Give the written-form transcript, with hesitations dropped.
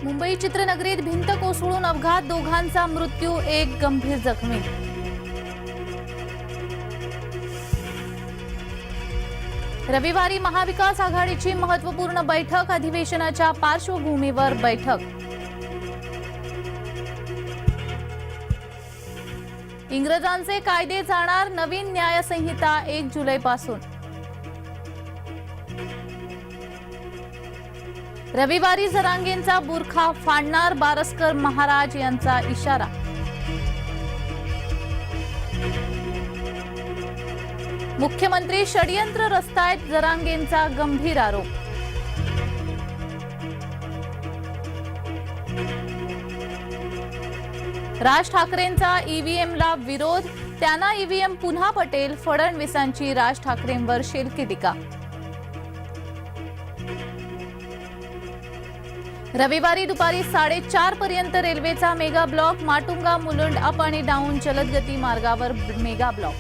मुंबई चित्रनगरीत भिंत कोसळून अपघात, दोघांचा मृत्यू, एक गंभीर जखमी. रविवारी महाविकास आघाडीची महत्त्वपूर्ण बैठक, अधिवेशनाच्या पार्श्वभूमीवर बैठक. इंग्रजांचे कायदे जाणार, नवीन न्यायसंहिता 1 जुलैपासून. रविवारी जरांगेंचा बुरखा फाडणार, बारस्कर महाराज यांचा इशारा. मुख्यमंत्री षडयंत्र रचतायत, जरांगेंचा गंभीर आरोप. राज ठाकरेंचा ईव्हीएमला विरोध, त्यांना ईव्हीएम पुन्हा पटेल, फडणवीसांची राज ठाकरेंवर शेलकी टीका. रविवारी दुपारी 4:30 पर्यंत रेल्वेचा mega block, Matunga Mulund up आणि डाऊन जलदगती मार्गावर मेगा ब्लॉक.